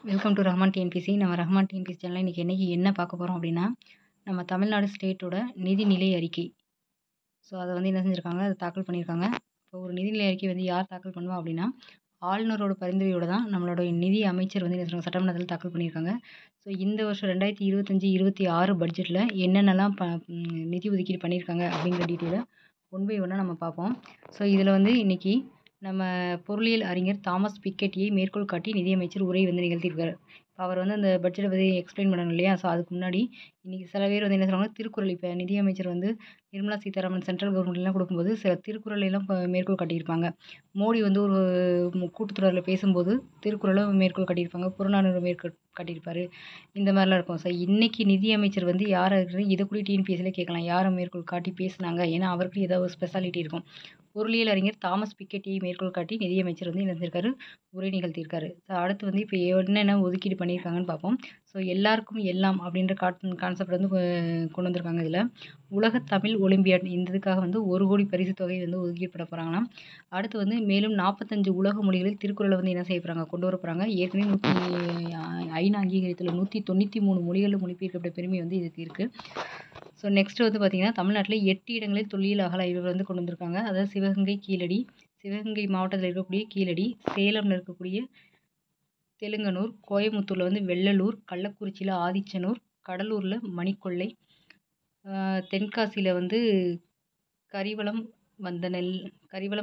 Welcome to Rahman TNPSC. நம்ம Rahman TNPSC சேனலில் இன்றைக்கி என்ன பார்க்க போகிறோம் அப்படின்னா, நம்ம தமிழ்நாடு ஸ்டேட்டோட நிதிநிலை அறிக்கை. ஸோ அதை வந்து என்ன செஞ்சுருக்காங்க, அதை தாக்கல் பண்ணியிருக்காங்க. இப்போ ஒரு நிதிநிலை அறிக்கை வந்து யார் தாக்கல் பண்ணுவா அப்படின்னா, ஆளுநரோட பரிந்துரையோடு தான் நம்மளோட நிதி அமைச்சர் வந்து என்ன சொல்கிறாங்க, சட்டமன்றத்தில் தாக்கல் பண்ணியிருக்காங்க. ஸோ இந்த வருஷம் 2025-26 பட்ஜெட்டில் என்னென்னலாம் நிதி ஒதுக்கீடு பண்ணியிருக்காங்க அப்படிங்கிற டீட்டெயிலை ஒன் பை ஒன்னாக நம்ம பார்ப்போம். ஸோ இதில் வந்து இன்றைக்கி நம்ம பொருளியல் அறிஞர் தாமஸ் பிக்கெட்டியை மேற்கோள் காட்டி நிதியமைச்சர் உரை வந்து நிகழ்த்தியிருக்காரு. இப்போ அவர் வந்து அந்த பட்ஜெட்டை பற்றி எக்ஸ்பிளைன் பண்ணணும் இல்லையா? ஸோ அதுக்கு முன்னாடி இன்றைக்கி சில பேர் வந்து என்ன சொல்கிறாங்கன்னா, திருக்குறள் இப்போ நிதியமைச்சர் வந்து நிர்மலா சீதாராமன் சென்ட்ரல் கவர்மெண்ட்லாம் கொடுக்கும்போது சில திருக்குறளையெல்லாம் மேற்கோள் காட்டியிருப்பாங்க. மோடி வந்து ஒரு கூட்டத்தொடரில் பேசும்போது திருக்குறளை மேற்கோள் காட்டியிருப்பாங்க, புறநானூறு மேற்கோள் காட்டியிருப்பார். இந்த மாதிரிலாம் இருக்கும். ஸோ இன்றைக்கி நிதியமைச்சர் வந்து யாரை இதை கூட டிஎன்பிஎஸ்சியில் கேட்கலாம், யாரை மேற்கோள் காட்டி பேசுனாங்க, ஏன்னா அவருக்கு ஏதாவது ஒரு ஸ்பெஷாலிட்டி இருக்கும். பொருளியல் அறிஞர் தாமஸ் பிக்கெட்டியை மேற்கோள் காட்டி நிதியமைச்சர் வந்து என்ன செஞ்சிருக்காரு, உரை நிகழ்த்தியிருக்காரு. ஸோ அடுத்து வந்து இப்போ என்னென்ன ஒதுக்கீடு பண்ணியிருக்காங்கன்னு பார்ப்போம். ஸோ எல்லாருக்கும் எல்லாம் அப்படின்ற கான்செப்ட் வந்து கொண்டு வந்திருக்காங்க. இதில் உலக தமிழ் ஒலிம்பியாட் இந்த இதுக்காக வந்து 1 கோடி பரிசு தொகை வந்து ஒதுக்கீடு பண்ண போகிறாங்களாம். அடுத்து வந்து மேலும் 45 உலக மொழிகளில் திருக்குறளை வந்து என்ன செய்ய போகிறாங்க, கொண்டு வர போகிறாங்க. ஏற்கனவே ஐநா அங்கீகாரத்தில் 193 மொழிகளில் மொழிபெயர்க்கப்பட்ட பெருமை வந்து இதுக்கு இருக்குது. ஸோ நெக்ஸ்ட் வந்து பார்த்திங்கன்னா, தமிழ்நாட்டில் 8 இடங்களில் தொல்லியல் அகழ் ஆய்வுகள் வந்து கொண்டு வந்திருக்காங்க. அதாவது சிவகங்கை கீழடி, சிவகங்கை மாவட்டத்தில் இருக்கக்கூடிய கீழடி, சேலமில் இருக்கக்கூடிய தெலுங்கனூர், கோயமுத்தூரில் வந்து வெள்ளலூர், கள்ளக்குறிச்சியில் ஆதிச்சனூர், கடலூரில் மணிக்கொள்ளை, தென்காசியில் வந்து கரிவலம்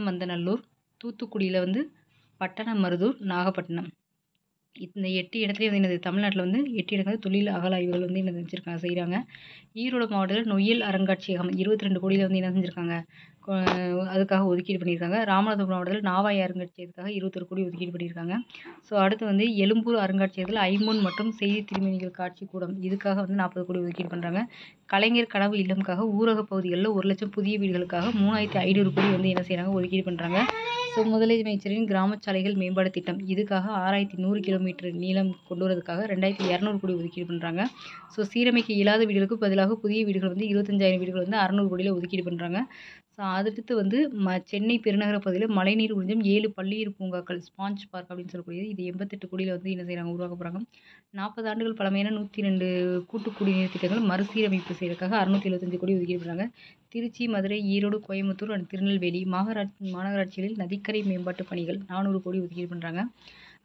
வந்தநல்லூர், தூத்துக்குடியில் வந்து பட்டணமருதூர், நாகப்பட்டினம். இந்த 8 இடத்துலையும் வந்து என்னது, தமிழ்நாட்டில் வந்து 8 இடங்களில் தொழில் அகழாய்வுகள் வந்து என்ன செஞ்சுருக்காங்க, செய்கிறாங்க. ஈரோடு மாவட்டத்தில் நொய்யல் அருங்காட்சியகம் 22 கோடியில் வந்து என்ன செஞ்சுருக்காங்க, அதுக்காக ஒதுக்கீடு பண்ணியிருக்காங்க. ராமநாதபுரம் மாவட்டத்தில் நாவாய் அருங்காட்சியகத்துக்காக 21 கோடி ஒதுக்கீடு பண்ணியிருக்காங்க. ஸோ அடுத்து வந்து எழும்பூர் அருங்காட்சியகத்தில் ஐம்பொன் மற்றும் செய்தி திருமணிகள் காட்சி கூடம் இதுக்காக வந்து 40 கோடி ஒதுக்கீடு பண்ணுறாங்க. கலைஞர் கனவு இல்லம்காக ஊரக பகுதிகளில் 1 லட்சம் புதிய வீடுகளுக்காக 3500 கோடி வந்து என்ன செய்கிறாங்க, ஒதுக்கீடு பண்ணுறாங்க. ஸோ முதலமைச்சரின் கிராம சாலைகள் மேம்பாடு திட்டம் இதுக்காக 6100 கிலோமீட்டர் நீளம் கொண்டு வரதுக்காக 2200 கோடி ஒதுக்கீடு பண்ணுறாங்க. ஸோ சீரமைக்க இயலாத வீடுகளுக்கு பதிலாக புதிய வீடுகள் வந்து 25000 வீடுகள் வந்து 600 கோடியில் ஒதுக்கீடு பண்ணுறாங்க. ஸோ அடுத்து வந்து சென்னை பெருநகர பகுதியில் மழைநீர் உறிஞ்சும் 7 பல்லுயிர் பூங்காக்கள் ஸ்பாஞ்ச் பார்க் அப்படின்னு சொல்லக்கூடியது இது 88 கோடியில் வந்து என்ன செய்கிறாங்க, உருவாக்க போகிறாங்க. 40 ஆண்டுகள் பழமையான 102 கூட்டு குடிநீர் திட்டங்கள் மறுசீரமைப்பு செய்யறதுக்காக 675 கோடி ஒதுக்கீடு பண்ணுறாங்க. திருச்சி, மதுரை, ஈரோடு, கோயம்புத்தூர் அண்ட் திருநெல்வேலி மாநகராட்சிகளில் நதிக்கரை மேம்பாட்டு பணிகள் 400 கோடி ஒதுக்கீடு பண்ணுறாங்க.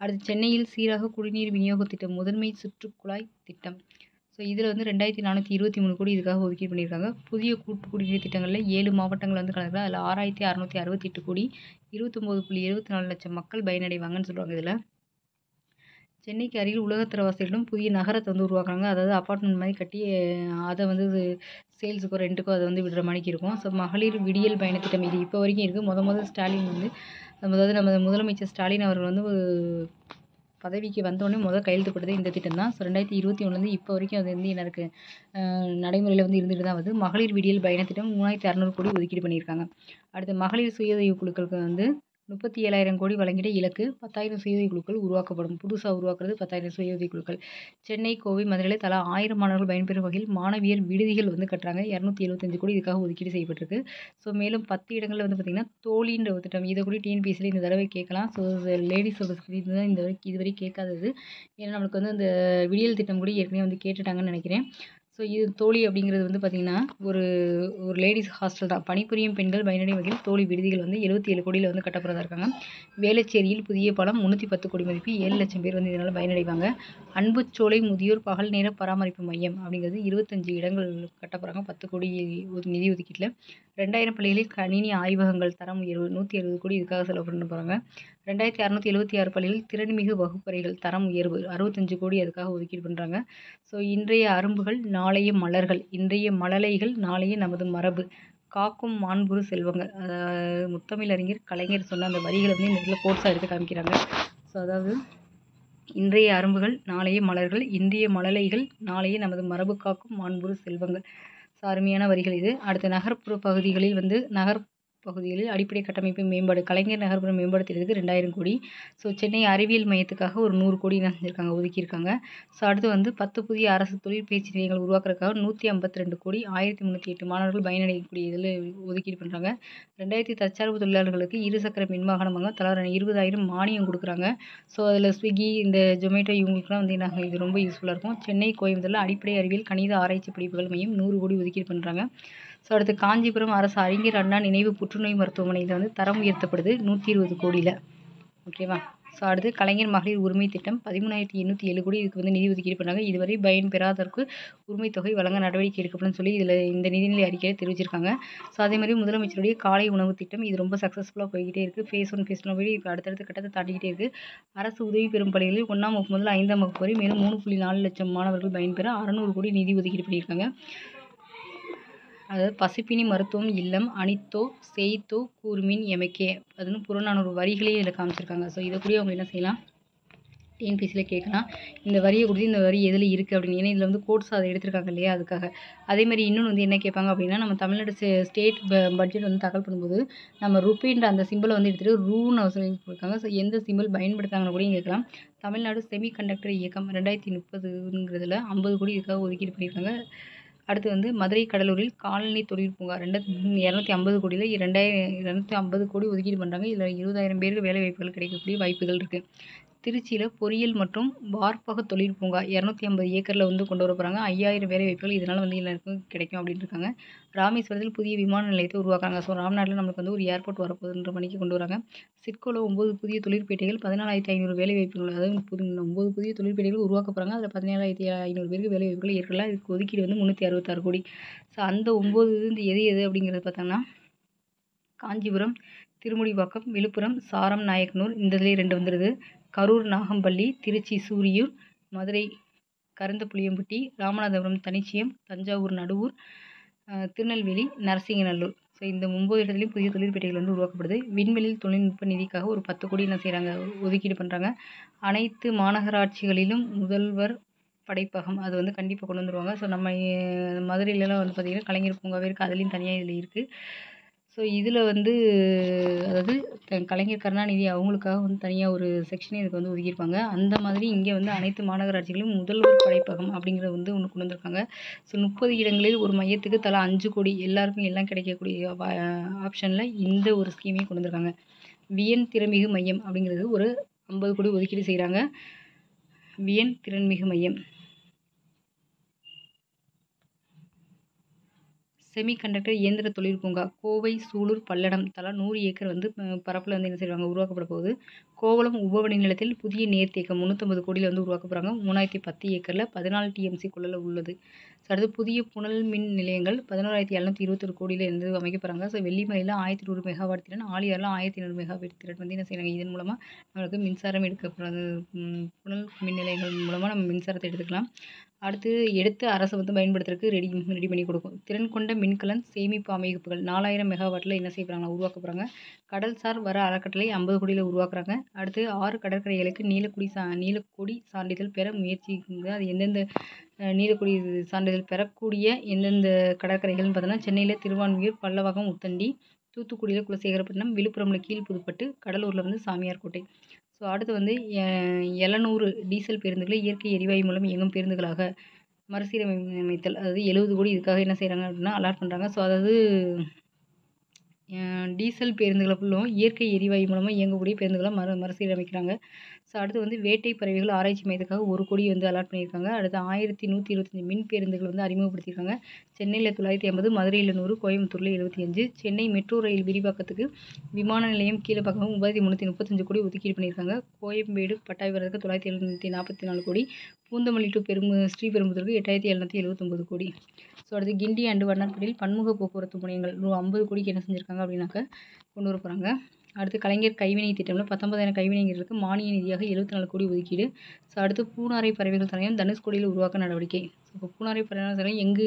அடுத்து சென்னையில் சீராக குடிநீர் விநியோக திட்டம் முதன்மை சுற்றுக்குழாய் திட்டம். ஸோ இதில் வந்து 2423 கோடி இதுக்காக ஒதுக்கீடு பண்ணியிருக்காங்க. புதிய கூட்டு குடிநீர் திட்டங்களில் 7 மாவட்டங்கள் வந்து கலந்துக்கலாம். அதில் 6668 கோடி 29.74 லட்சம் மக்கள் பயனடைவாங்கன்னு சொல்லுவாங்க. இதில் சென்னைக்கு அருகில் உலகத்தரவாசிகளிடம் புதிய நகரத்தை வந்து உருவாக்குறாங்க. அதாவது அப்பார்ட்மெண்ட் மாதிரி கட்டி அதை வந்து சேல்ஸுக்கோ ரெண்ட்டுக்கோ அதை வந்து விடுற மாதிரிக்கு இருக்கும். ஸோ மகளிர் விடியல் பயண திட்டம் இது இப்போ வரைக்கும் இருக்குது. முதல் ஸ்டாலின் வந்து அதாவது நம்ம முதலமைச்சர் ஸ்டாலின் அவர்கள் வந்து பதவிக்கு வந்தோடனே கையெழுத்து போட்டது இந்த திட்டம் தான். ஸோ 2021 இப்போ வரைக்கும் அது வந்து என்ன இருக்குது, நடைமுறையில் வந்து இருந்துட்டு தான் வருது. மகளிர் விடியல் பயண திட்டம் 3600 கோடி ஒதுக்கீடு பண்ணியிருக்காங்க. அடுத்து மகளிர் சுய உதவி குழுக்களுக்கு வந்து 37,000 கோடி வழங்கிட இலக்கு 10,000 சுய குழுக்கள் உருவாக்கப்படும். புதுசாக உருவாக்குறது 10,000 சுய குழுக்கள். சென்னை, கோவை, மதுரையில் தலா 1000 மாணவர்கள் பயன்பெறும் வகையில் மாணவியர் விடுதிகள் வந்து கட்டுறாங்க. 275 கோடி இதுக்காக ஒதுக்கீடு செய்யப்பட்டிருக்கு. ஸோ மேலும் 10 இடங்களில் வந்து பார்த்திங்கன்னா தோழின்ற ஒரு திட்டம் இதை கூட டிஎன்பிஎஸ்சியில் இந்த தடவை கேட்கலாம். ஸோ லேடிஸோட ஸ்கிரீன் தான் இதுவரை கேட்காதது. ஏன்னா நம்மளுக்கு வந்து அந்த விடியல் திட்டம் கூட ஏற்கனவே வந்து கேட்டுட்டாங்கன்னு நினைக்கிறேன். ஸோ இது தோழி அப்படிங்கிறது வந்து பார்த்திங்கன்னா ஒரு லேடிஸ் ஹாஸ்டல் தான். பணிபுரியும் பெண்கள் பயனடையும் வகையில் தோழி விடுதிகள் வந்து 77 கோடியில் வந்து கட்டப்படுறதா இருக்காங்க. வேளச்சேரியில் புதிய பாலம் 310 கோடி மதிப்பு 7 லட்சம் பேர் வந்து இதனால் பயனடைவாங்க. அன்புச்சோலை முதியோர் பகல் நேர பராமரிப்பு மையம் அப்படிங்கிறது 25 இடங்கள் கட்டப்படுறாங்க 10 கோடி நிதி ஒதுக்கீட்டில். 2000 பள்ளிகளில் கணினி ஆய்வகங்கள் தரம் உயர்வு 160 கோடி இதுக்காக செலவு பண்ண போகிறாங்க. 2676 பள்ளிகளில் திறன்மிகு வகுப்பறைகள் தரம் உயர்வு 65 கோடி அதுக்காக ஒதுக்கீடு பண்ணுறாங்க. ஸோ இன்றைய அரும்புகள் நாளைய மலர்கள், இன்றைய மழலைகள் நாளைய நமது மரபு, காக்கும் மாண்புறு செல்வங்கள். முத்தமிழறிஞர் கலைஞர் சொன்ன அந்த வரிகளை வந்து இந்த இடத்துல கோட்ஸாக எடுத்து காமிக்கிறாங்க. ஸோ அதாவது இன்றைய அரும்புகள் நாளைய மலர்கள், இன்றைய மழலைகள் நாளைய நமது மரபு, காக்கும் மாண்புறு செல்வங்கள். ஸோ அருமையான வரிகள் இது. அடுத்த நகர்ப்புற பகுதிகளில் வந்து பகுதிகளில் அடிப்படை கட்டமைப்பு மேம்பாடு கலைஞர் நகர்ப்புற மேம்பாடு திட்டத்துக்கு 2000 கோடி. ஸோ சென்னை அறிவியல் மையத்துக்காக ஒரு 100 கோடி என்ன செஞ்சுருக்காங்க, ஒதுக்கியிருக்காங்க. ஸோ அடுத்து வந்து 10 புதிய அரசு தொழிற்பயிற்சி நிலையங்கள் உருவாக்குறதுக்காக 152 கோடி 1308 மாணவர்கள் பயனடையக்கூடிய இதில் ஒதுக்கீடு பண்ணுறாங்க. 2000 தற்சார்பு தொழிலாளர்களுக்கு இருசக்கர மின்வாகனம் வாங்க தலா 20,000 மானியம் கொடுக்குறாங்க. ஸோ அதில் ஸ்விக்கி, இந்த ஜொமேட்டோ இவங்களுக்குலாம் வந்து என்ன இது ரொம்ப யூஸ்ஃபுல்லாக இருக்கும். சென்னை கோயம்புத்தூரில் அடிப்படை அறிவியல் கணித ஆராய்ச்சி படிப்புகள் மையம் 100 கோடி ஒதுக்கீடு பண்ணுறாங்க. ஸோ அடுத்து காஞ்சிபுரம் அரசு அறிஞர் அண்ணா நினைவு புற்றுநோய் மருத்துவமனையில் வந்து தரம் உயர்த்தப்படுது 120 கோடியில். ஓகேவா. ஸோ அடுத்து கலைஞர் மகளிர் உரிமை திட்டம் 13,807 கோடி இதுக்கு வந்து நிதி ஒதுக்கீடு பண்ணாங்க. இதுவரை பயன் பெறாதவருக்கு உரிமை தொகை வழங்க நடவடிக்கை எடுக்கப்படும் சொல்லி இதில் இந்த நிதிநிலை அறிக்கையை தெரிவிச்சிருக்காங்க. ஸோ அதே மாதிரி முதலமைச்சருடைய காலை உணவு திட்டம் இது ரொம்ப சக்ஸஸ்ஃபுல்லாக போய்கிட்டே இருக்குது. ஃபேஸ் 1 ஃபேஸ் 2 போய் இப்போ அடுத்தடுத்த கட்டத்தை தாண்டிக்கிட்டே இருக்குது. அரசு உதவி பெறும் பள்ளிகளில் 1ஆம் வகுப்பு முதல் 5ஆம் வகுப்பு வரை மேலும் 3.4 லட்சம் மாணவர்கள் பயன்பெற 600 கோடி நிதி ஒதுக்கீடு பண்ணியிருக்காங்க. அதாவது பசிப்பினி மருத்துவம் இல்லம் அனித்தோ செய்தோ கூர்மின் எமக்கே அதுன்னு புறநானூறு வரிகளையும் இதில் காமிச்சிருக்காங்க. ஸோ இதை கூட அவங்க என்ன செய்யலாம், டிஎன்பிசியில் கேட்கலாம். இந்த வரியை கொடுத்து இந்த வரி எதில் இருக்குது அப்படின்னு. ஏன்னா இதில் வந்து கோட்ஸ் அதை எடுத்திருக்காங்க இல்லையா, அதுக்காக. அதேமாதிரி இன்னொன்று வந்து என்ன கேட்பாங்க அப்படின்னா, நம்ம தமிழ்நாடு ஸ்டேட் பட்ஜெட் வந்து தாக்கல் பண்ணும்போது நம்ம ருப்பீன்ற அந்த சிம்பிளை வந்து எடுத்துகிட்டு ரூன்னு சொல்லியிருக்காங்க. ஸோ எந்த சிம்பிள் பயன்படுத்தாங்கன்னு கூட கேட்கலாம். தமிழ்நாடு செமி கண்டக்டர் இயக்கம் 2030ங்கிறதுல 50 கோடி இதுக்காக ஒதுக்கீடு பண்ணியிருக்காங்க. அடுத்து வந்து மதுரை கடலூரில் காலனி தொழில் பூங்கா 250 கோடியில் 250 கோடி ஒதுக்கீடு பண்ணுறாங்க. இதில் 20,000 பேருக்கு வேலை வாய்ப்புகள் கிடைக்கக்கூடிய வாய்ப்புகள் இருக்குது. திருச்சியில் பொறியியல் மற்றும் வார்ப்பக தொழில் பூங்கா 250 ஏக்கரில் வந்து கொண்டு வர போகிறாங்க. 5000 வேலை வாய்ப்புகள் இதனால் வந்து எல்லாருக்கும் கிடைக்கும் அப்படின்னு இருக்காங்க. ராமேஸ்வரத்தில் புதிய விமான நிலையத்தை உருவாக்குறாங்க. ஸோ ராம்நாட்டில் நமக்கு வந்து ஒரு ஏர்போர்ட் வரப்போகுதுன்ற மணிக்கு கொண்டு வராங்க. சிட்கோவில் 9 புதிய தொழிற்பேட்டைகள் 14,500 வேலை வாய்ப்புகள், அதாவது 9 புதிய தொழிற்பேட்டைகள் உருவாக்க போகிறாங்க. அதில் 17,500 பேருக்கு வேலை வாய்ப்புகள் ஏற்கலாம். இதுக்கு ஒதுக்கீடு வந்து 366 கோடி. ஸோ அந்த 9 இது எது அப்படிங்கிறது பார்த்தோம்னா காஞ்சிபுரம், திருமுடிவாக்கம், விழுப்புரம், சாரம் நாயக்கனூர் இந்த இதுலேயே 2 வந்துடுது. கரூர் நாகம்பள்ளி, திருச்சி சூரியூர், மதுரை கருந்தப்புளியம்பட்டி, ராமநாதபுரம் தனிச்சியம், தஞ்சாவூர் நடுவூர், திருநெல்வேலி நரசிங்கநல்லூர். ஸோ இந்த 9 இடத்துலையும் புதிய தொழிற்பேட்டைகள் வந்து உருவாக்கப்படுது. விண்வெளி தொழில்நுட்ப நிதிக்காக ஒரு 10 கோடி என்ன செய்கிறாங்க, ஒதுக்கீடு பண்ணுறாங்க. அனைத்து மாநகராட்சிகளிலும் முதல்வர் படைப்பகம் அது வந்து கண்டிப்பாக கொண்டு வந்துருவாங்க. ஸோ நம்ம மதுரையிலலாம் வந்து பார்த்திங்கன்னா கலைஞர் பூங்காவே இருக்குது, அதுலேயும் தனியாக இதில் இருக்குது. ஸோ இதில் வந்து அதாவது கலைஞர் கருணாநிதி அவங்களுக்காக வந்து தனியாக ஒரு செக்ஷனே இதுக்கு வந்து ஒதுக்கியிருப்பாங்க. அந்த மாதிரி இங்கே வந்து அனைத்து மாநகராட்சிகளிலும் முதல்வர் படைப்பகம் அப்படிங்கிறது வந்து ஒன்று கொண்டு வந்திருக்காங்க. ஸோ 30 இடங்களில் ஒரு மையத்துக்கு தலா 5 கோடி எல்லாருக்கும் எல்லாம் கிடைக்கக்கூடிய ஆப்ஷனில் இந்த ஒரு ஸ்கீமையும் கொண்டு வந்திருக்காங்க. வியன் திறன்மிகு மையம் அப்படிங்கிறது ஒரு 50 கோடி ஒதுக்கீடு செய்கிறாங்க. வியன் திறன்மிகு மையம். செமி கண்டக்டர் இயந்திர தொழில் பூங்கா கோவை, சூலூர், பல்லடம் தலா 100 ஏக்கர் வந்து பரப்பில் வந்து என்ன செய்வாங்க, உருவாக்கப்பட போகுது. கோவளம் உபவனி நிலத்தில் புதிய நீர்த்தேக்கம் 350 கோடியில் வந்து உருவாக்க போகிறாங்க. 3010 ஏக்கரில் 14 டிஎம்சி கொள்ளல உள்ளது. ஸோ அடுத்து புதிய புனல் மின் நிலையங்கள் 11,721 கோடியில் இருந்து அமைக்க போகிறாங்க. ஸோ வெள்ளிமலையில் 1100 மெகாவாட் திறன், ஆழியாரில் 1500 மெகாவாட் திறன் வந்து என்ன செய்கிறாங்க, இதன் மூலமாக நம்மளுக்கு மின்சாரம் எடுக்கப்படுறது. புனல் மின் நிலையங்கள் மூலமாக நம்ம மின்சாரத்தை எடுத்துக்கலாம். அடுத்து எடுத்து அரசு வந்து பயன்படுத்துறதுக்கு ரெடி பண்ணி கொடுக்கும். திறன் கொண்ட மின்கலன் சேமிப்பு அமைப்புகள் 4000 மெகாவாட்டில் என்ன செய்ய போகிறாங்க, உருவாக்க போகிறாங்க. கடல்சார் வர அறக்கட்டளை 50 கோடியில் உருவாக்குறாங்க. அடுத்து 6 கடற்கரைகளுக்கு நீலக்கொடி சான்றிதழ் பெற முயற்சிக்குங்க. அது எந்தெந்த நீலக்கொடி சான்றிதழ் பெறக்கூடிய எந்தெந்த கடற்கரைகள்னு பார்த்தோன்னா சென்னையில் திருவான்மியூர், பல்லவகம், உத்தண்டி, தூத்துக்குடியில் குலசேகரப்பட்டினம், விழுப்புரமில் கீழ்புதுப்பட்டு, கடலூரில் வந்து சாமியார்கோட்டை. ஸோ அடுத்து வந்து 700 டீசல் பேருந்துகளை இயற்கை எரிவாயு மூலம் இயங்கும் பேருந்துகளாக மறுசீரமைத்தல், அதாவது 70 கோடி இதுக்காக என்ன செய்கிறாங்க அப்படின்னா அலாட் பண்ணுறாங்க. ஸோ அதாவது டீசல் பேருந்துகளை ஃபுல்லும் இயற்கை எரிவாயு மூலமாக இயங்கக்கூடிய பேருந்துகளை மறுசீரமைக்கிறாங்க. ஸோ அடுத்து வந்து வேட்டை பறவைகள் ஆராய்ச்சி மையத்துக்காக 1 கோடி வந்து அலாட் பண்ணியிருக்காங்க. அடுத்து 1125 மின் பேருந்துகள் வந்து அறிமுகப்படுத்தியிருக்காங்க. சென்னையில் 950, மதுரையில் 100, கோயம்புத்தூரில் 75. சென்னை மெட்ரோ ரயில் விரிவாக்கத்துக்கு விமான நிலையம் கீழப்பாக்கம் 335 கோடி ஒதுக்கீடு பண்ணியிருக்காங்க. கோயம்பேடு பட்டாய் வரதுக்கு 944 கோடி. பூந்தமல்லி டு ஸ்ரீபெரும்புதூருக்கு 8779 கோடி. ஸோ அடுத்து கிண்டி அண்டு வண்ணார்பேட்டையில் பன்முக போக்குவரத்து முனையங்கள் 50 கோடிக்கு என்ன செஞ்சுருக்காங்க அப்படின்னாக்க கொண்டு வர போகிறாங்க. அடுத்து கலைஞர் கைவினை திட்டம்ல 19,000 கைவினைஞர்களுக்கு மானிய நிதியாக 74 கோடி ஒதுக்கீடு. ஸோ அடுத்து பூனாரை பறவைகள் சரணாலயம் தனுஷ்கோடியில் உருவாக்க நடவடிக்கை. ஸோ இப்போ பூனாரை பரணாசலம் எங்கு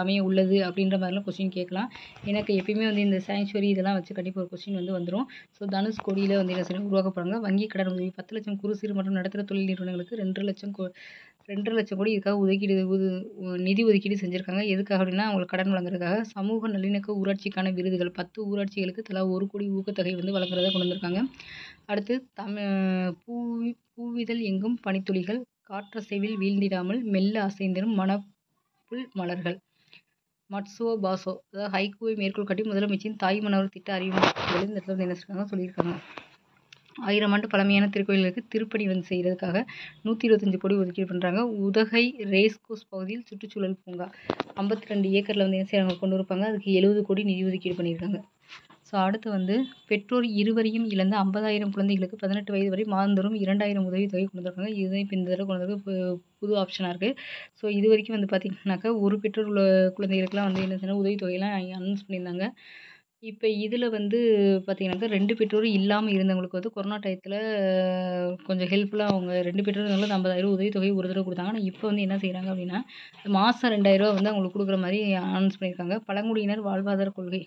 அமைய உள்ளது அப்படின்ற மாதிரிலாம் கொஸ்டின் கேட்கலாம். எனக்கு எப்பயுமே வந்து இந்த சாங்சுவரி இதெல்லாம் வச்சு கண்டிப்பாக ஒரு கொஸ்டின் வந்து வந்துடும். ஸோ தனுஷ்கோடியில் வந்து என்ன செய்யணும் உருவாக்க போகிறாங்க. வங்கி கடன் உதவி 10 லட்சம் குறு சிறு மற்றும் நடுத்தர தொழில் நிறுவனங்களுக்கு 2,00,000 கோடி இதுக்காக நிதி ஒதுக்கீடு செஞ்சுருக்காங்க. எதுக்காக அப்படின்னா அவங்களுக்கு கடன் வழங்குறதுக்காக. சமூக நல்லிணக்க ஊராட்சிக்கான விருதுகள் 10 ஊராட்சிகளுக்கு தலா 1 கோடி ஊக்கத்தொகை வந்து வழங்குறதா கொண்டு வந்திருக்காங்க. அடுத்து பூவிதழ் எங்கும் பனித்துளிகள் காற்றசைவில் வீழ்ந்திடாமல் மெல்ல அசைந்திடும் மணப்புல் மலர்கள். மட்சுவோ பாசோ அதாவது ஹைக்கூவை மேற்கோள் காட்டி முதலமைச்சரின் தாய் மனோர் திட்ட அறிமுகத்தில் இந்த இடத்துல வந்து என்ன சொல்லியிருக்காங்க. 1000 ஆண்டு பழமையான திருக்கோயில்களுக்கு திருப்பணி வந்து செய்கிறதுக்காக 125 கோடி ஒதுக்கீடு பண்ணுறாங்க. உதகை ரேஸ்கோர்ஸ் பகுதியில் சுற்றுச்சூழல் பூங்கா 52 ஏக்கரில் வந்து என்ன செய்யறாங்க கொண்டு இருப்பாங்க. அதுக்கு 70 கோடி நிதி ஒதுக்கீடு பண்ணியிருக்காங்க. ஸோ அடுத்து வந்து பெற்றோர் இருவரையும் இழந்த 50,000 குழந்தைகளுக்கு 18 வயது வரை மாதந்தோறும் 2,000 உதவித்தொகை கொண்டு வந்திருக்காங்க. இதுதான் இப்போ இந்த தடவை கொண்டு வந்து புது ஆப்ஷனாக இருக்குது. ஸோ இது வரைக்கும் வந்து பார்த்திங்கனாக்கா ஒரு பெற்றோர் உள்ள குழந்தைகளுக்குலாம் வந்து என்ன செய்யணும் உதவித்தொகையெல்லாம் அனௌன்ஸ் பண்ணியிருந்தாங்க. இப்போ இதில் வந்து பார்த்திங்கனாக்கா 2 பெற்றோரும் இல்லாமல் இருந்தவங்களுக்கு வந்து கொரோனா டயத்தில் கொஞ்சம் ஹெல்ப்ஃபுல்லாக அவங்க 2 பெற்றோர் இருந்தாலும் 50,000 உதவித்தொகை ஒரு தடவை கொடுத்தாங்க. ஆனால் இப்போ வந்து என்ன செய்கிறாங்க அப்படின்னா மாதம் 2,000 வந்து அவங்களுக்கு கொடுக்குற மாதிரி அனௌன்ஸ் பண்ணியிருக்காங்க. பழங்குடியினர் வாழ்வாதார கொள்கை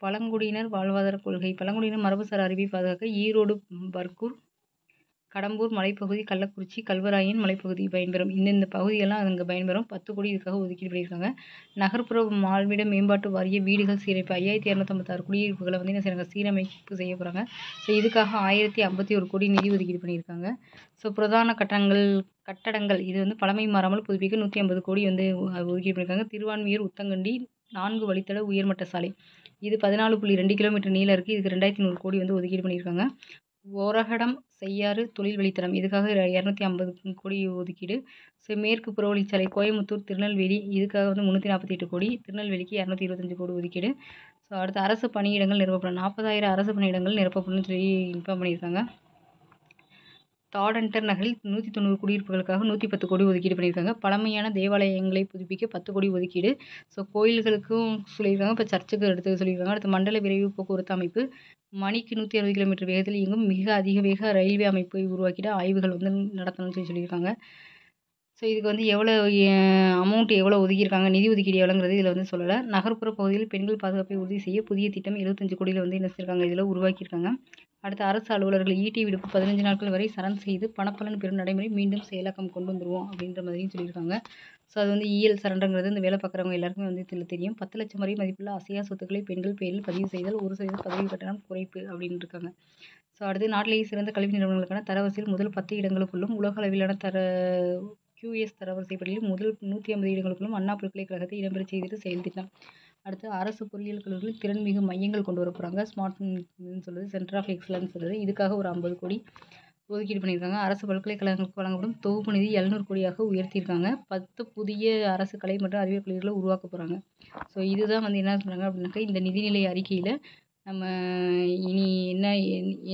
பழங்குடியினர் மரபுசார் அறிவை பாதுகாக்க ஈரோடு பர்கூர் கடம்பூர் மலைப்பகுதி கள்ளக்குறிச்சி கல்வராயன் மலைப்பகுதி பயன்பெறும். இந்த பகுதியெல்லாம் அங்கே பயன்பெறும். 10 கோடி இதுக்காக ஒதுக்கீடு பண்ணியிருக்காங்க. நகர்ப்புற வாழ்விட மேம்பாட்டு வாரிய வீடுகள் சீரமைப்பு 5,256 குடியிருப்புகளை வந்து என்ன செய்யறாங்க சீரமைப்பு செய்ய போகிறாங்க. ஸோ இதுக்காக 1,051 கோடி நிதி ஒதுக்கீடு பண்ணியிருக்காங்க. ஸோ பிரதான கட்டடங்கள் இது வந்து பழமை மாறாமல் புதுப்பிக்க 150 கோடி வந்து ஒதுக்கீடு பண்ணியிருக்காங்க. திருவான்மியூர் உத்தங்கண்டி 4 வழித்தட உயர்மட்ட சாலை இது 14.2 கிலோமீட்டர் நீளம் இருக்குது. இதுக்கு 2,100 கோடி வந்து ஒதுக்கீடு பண்ணியிருக்காங்க. ஒரகடம் செய்யாறு தொழில் வழித்தடம் இதுக்காக 250 கோடி ஒதுக்கீடு. ஸோ மேற்கு புறவழிச்சாலை கோயம்புத்தூர் திருநெல்வேலி இதுக்காக வந்து 348 கோடி. திருநெல்வேலிக்கு 225 கோடி ஒதுக்கீடு. ஸோ அடுத்து அரசு பணியிடங்கள் நிரப்பப்படும் 40,000 அரசு பணியிடங்கள் நிரப்பப்படும் சொல்லி இன்ஃபார்ம் பண்ணியிருக்காங்க. தாடன்டர் நகரில் 190 குடியிருப்புகளுக்காக 110 கோடி ஒதுக்கீடு பண்ணியிருக்காங்க. பழமையான தேவாலயங்களை புதுப்பிக்க 10 கோடி ஒதுக்கீடு. ஸோ கோயில்களுக்கும் சொல்லியிருக்காங்க. இப்போ சர்ச்சுக்கு எடுத்து சொல்லியிருக்காங்க. அடுத்து மண்டல விரைவு போக்குவரத்து அமைப்பு மணிக்கு 160 கிலோமீட்டர் வேகத்தில் இயங்கும் மிக அதிக வேக ரயில்வே அமைப்பை உருவாக்கிட ஆய்வுகள் வந்து நடத்தணும்னு சொல்லியிருக்காங்க. ஸோ இதுக்கு வந்து எவ்வளோ அமௌண்ட் எவ்வளோ ஒதுக்கியிருக்காங்க நிதி ஒதுக்கீடு எவ்வளோங்கிறது இதில் வந்து சொல்லலை. நகர்ப்புற பகுதியில் பெண்கள் பாதுகாப்பை உறுதி செய்ய புதிய திட்டம் 75 கோடியில் வந்து என்ன செஞ்சிருக்காங்க இதில் உருவாக்கியிருக்காங்க. அடுத்து அரசு அலுவலர்கள் ஈட்டி விடுப்பு 15 நாட்கள் வரை சரண் செய்து பணப்பலன் பெறும் நடைமுறை மீண்டும் செயலாக்கம் கொண்டு வந்துருவோம் அப்படின்ற மாதிரியும் சொல்லியிருக்காங்க. ஸோ அது வந்து இஎல் சரண்டருங்கிறது இந்த வேலை பார்க்குறவங்க எல்லாருக்குமே வந்து இதில் தெரியும். 10 லட்சம் வரை மதிப்புள்ள அசையா சொத்துக்களை பெண்கள் பெயரில் பதிவு செய்தல் 1% பதவி கட்டணம் குறைப்பு அப்படின்னு இருக்காங்க. ஸோ அடுத்து நாட்டிலேயே சிறந்த கல்வி நிறுவனங்களுக்கான தரவரிசையில் முதல் 10 இடங்களுக்குள்ளும் உலக அளவிலான QS தரவரிசை பட்டியலில் முதல் 150 இடங்களுக்குள்ளும் அண்ணா பல்கலைக்கழகத்தை இடம்பெற செய்திட்டு செயல் திட்டம். அடுத்து அரசு பொறியியல் கல்லூரிகளில் திறன்மிகு மையங்கள் கொண்டு வர போகிறாங்க. ஸ்மார்ட்னு சொல்லுது சென்டர் ஆஃப் எக்ஸலன்ஸ் சொல்லுது. இதுக்காக ஒரு 50 கோடி ஒதுக்கீடு பண்ணியிருக்காங்க. அரசு பல்கலைக்கழகங்களுக்கு வழங்கப்படும் தொகுப்பு நிதி 700 கோடியாக உயர்த்தியிருக்காங்க. 10 புதிய அரசு கலை மற்றும் அறிவியல் கல்லூரிகளை உருவாக்க போகிறாங்க. ஸோ இதுதான் வந்து என்ன சொல்கிறாங்க அப்படின்னாக்கா இந்த நிதிநிலை அறிக்கையில் நம்ம இனி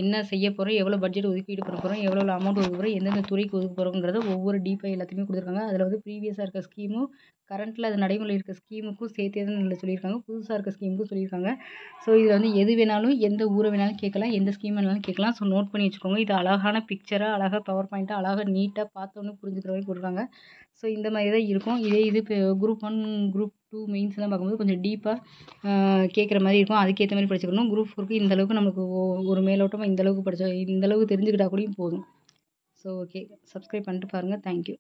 என்ன செய்ய போகிறோம் எவ்வளோ பட்ஜெட் ஒதுக்கீடு பண்ண போகிறோம் எவ்வளோ அமௌண்ட் ஒதுக்க போகிறோம் எந்தெந்த துறைக்கு ஒதுக்க போகிறோங்கிறத ஒவ்வொரு டீப்பாக எல்லாத்தையுமே கொடுத்துருக்காங்க. அதில் வந்து ப்ரீவியஸாக இருக்க ஸ்கீமும் கரண்ட்டில் அது நடைமுறையில் இருக்க ஸ்கீமுக்கும் சேர்த்தே தான் இதில் சொல்லியிருக்காங்க. புதுசாக இருக்க ஸ்கீமுக்கும் சொல்லியிருக்காங்க. ஸோ இதில் வந்து எது வேணாலும் எந்த ஊரை வேணாலும் கேட்கலாம் எந்த ஸ்கீம் வேணாலும் கேட்கலாம். ஸோ நோட் பண்ணி வச்சுக்கோங்க. இது அழகான பிக்சராக அழகாக பவர் பாயிண்ட்டாக அழகாக நீட்டாக பார்த்தோன்னே புரிஞ்சுக்கிற மாதிரி போட்டிருக்காங்க. ஸோ இந்த மாதிரி தான் இருக்கும். இது இப்போ குரூப் 1 குரூப் 2 மெயின்ஸ்லாம் பார்க்கும்போது கொஞ்சம் டீப்பாக கேட்குற மாதிரி இருக்கும். அதுக்கேற்ற மாதிரி படிச்சுக்கணும். குரூப் 4க்கு இந்தளவுக்கு நமக்கு ஒரு மேலோட்டமாக இந்தளவுக்கு தெரிஞ்சுக்கிட்டா கூடயும் போதும். ஸோ ஓகே சப்ஸ்கிரைப் பண்ணிட்டு பாருங்கள். தேங்க்யூ.